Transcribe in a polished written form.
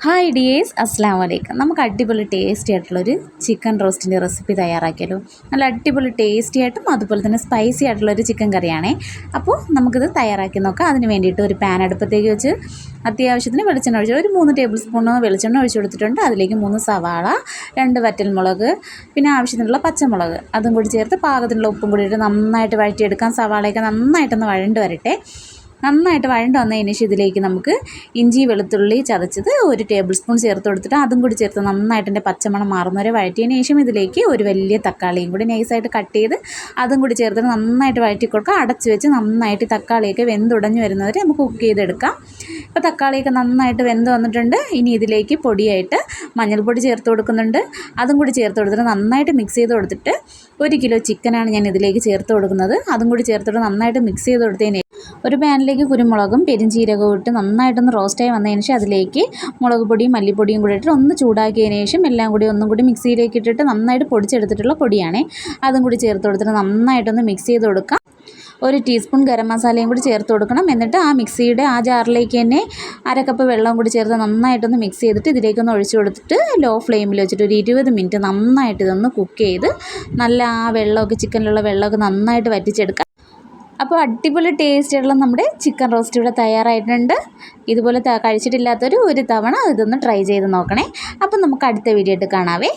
Hi dears, അസ്സാം വലൈക്കും. നമുക്ക് അടിപൊളി ടേസ്റ്റി ആയിട്ടുള്ളൊരു ചിക്കൻ റോസ്റ്റിൻ്റെ റെസിപ്പി തയ്യാറാക്കിയാലോ. നല്ല അടിപൊളി ടേസ്റ്റി ആയിട്ടും അതുപോലെ തന്നെ സ്പൈസി ആയിട്ടുള്ളൊരു ചിക്കൻ കറിയാണേ. അപ്പോൾ നമുക്കിത് തയ്യാറാക്കി നോക്കാം. അതിന് വേണ്ടിയിട്ട് ഒരു പാൻ അടുപ്പത്തേക്ക് വെച്ച് അത്യാവശ്യത്തിന് വെളിച്ചെണ്ണ ഒഴിച്ച് ഒരു 3 ടേബിൾ സ്പൂൺ വെളിച്ചെണ്ണ ഒഴിച്ച് കൊടുത്തിട്ടുണ്ട്. അതിലേക്ക് 3 സവാള, 2 വറ്റൽമുളക്, പിന്നെ ആവശ്യത്തിനുള്ള പച്ചമുളക് അതും കൂടി ചേർത്ത് പാകത്തിനുള്ള ഉപ്പും കൂടി ഇട്ട് നന്നായിട്ട് വഴറ്റിയെടുക്കാം. സവാളയൊക്കെ നന്നായിട്ടൊന്ന് വഴണ്ട് വരട്ടെ. നന്നായിട്ട് വഴണ്ട് വന്നതിന് ശേഷം ഇതിലേക്ക് നമുക്ക് ഇഞ്ചി വെളുത്തുള്ളി ചതച്ചത് 1 ടേബിൾ സ്പൂൺ ചേർത്ത് കൊടുത്തിട്ട് അതും കൂടി ചേർത്ത് നന്നായിട്ട് എൻ്റെ പച്ചമണം മാറുന്നവരെ വഴറ്റിയതിന് ശേഷം ഇതിലേക്ക് ഒരു വലിയ തക്കാളിയും കൂടി നൈസായിട്ട് കട്ട് ചെയ്ത് അതും കൂടി ചേർത്തിട്ട് നന്നായിട്ട് വഴറ്റി കൊടുക്കുക. അടച്ച് വെച്ച് നന്നായിട്ട് തക്കാളിയൊക്കെ വെന്തുടഞ്ഞ് വരുന്നവരെ നമുക്ക് കുക്ക് ചെയ്തെടുക്കാം. ഇപ്പോൾ തക്കാളിയൊക്കെ നന്നായിട്ട് വെന്ത് വന്നിട്ടുണ്ട്. ഇനി ഇതിലേക്ക് പൊടിയായിട്ട് മഞ്ഞൾപ്പൊടി ചേർത്ത് കൊടുക്കുന്നുണ്ട്. അതും കൂടി ചേർത്ത് കൊടുത്തിട്ട് നന്നായിട്ട് മിക്സ് ചെയ്ത് കൊടുത്തിട്ട് 1 കിലോ ചിക്കനാണ് ഞാൻ ഇതിലേക്ക് ചേർത്ത് കൊടുക്കുന്നത്. അതും കൂടി ചേർത്തിട്ട് നന്നായിട്ട് മിക്സ് ചെയ്ത് കൊടുത്തതിന് ഒരു പാനിലേക്ക് കുരുമുളകും പെരുംജീരകവും ഇട്ട് നന്നായിട്ടൊന്ന് റോസ്റ്റായി വന്നതിന് ശേഷം അതിലേക്ക് മുളക് പൊടിയും മല്ലിപ്പൊടിയും കൂടി ഇട്ട് ഒന്ന് ചൂടാക്കിയതിന് ശേഷം എല്ലാം കൂടി ഒന്നും കൂടി മിക്സിയിലേക്ക് ഇട്ടിട്ട് നന്നായിട്ട് പൊടിച്ചെടുത്തിട്ടുള്ള പൊടിയാണ്. അതും കൂടി ചേർത്ത് കൊടുത്തിട്ട് നന്നായിട്ടൊന്ന് മിക്സ് ചെയ്ത് കൊടുക്കാം. 1 ടീസ്പൂൺ ഗരം മസാലയും കൂടി ചേർത്ത് കൊടുക്കണം. എന്നിട്ട് ആ മിക്സിയുടെ ആ ജാറിലേക്ക് തന്നെ 1/2 കപ്പ് വെള്ളം കൂടി ചേർത്ത് നന്നായിട്ടൊന്ന് മിക്സ് ചെയ്തിട്ട് ഇതിലേക്കൊന്ന് ഒഴിച്ചു കൊടുത്തിട്ട് ലോ ഫ്ലെയിമിൽ വെച്ചിട്ട് ഒരു 20 മിനിറ്റ് നന്നായിട്ട് ഇതൊന്ന് കുക്ക് ചെയ്ത് നല്ല ആ വെള്ളമൊക്കെ ചിക്കനിലുള്ള വെള്ളമൊക്കെ നന്നായിട്ട് വറ്റിച്ചെടുക്കാം. അപ്പോൾ അടിപൊളി ടേസ്റ്റുള്ള നമ്മുടെ ചിക്കൻ റോസ്റ്റ് ഇവിടെ തയ്യാറായിട്ടുണ്ട്. ഇതുപോലെ കഴിച്ചിട്ടില്ലാത്തൊരു തവണ ഇതൊന്ന് ട്രൈ ചെയ്ത് നോക്കണേ. അപ്പം നമുക്ക് അടുത്ത വീഡിയോ ആയിട്ട് കാണാവേ.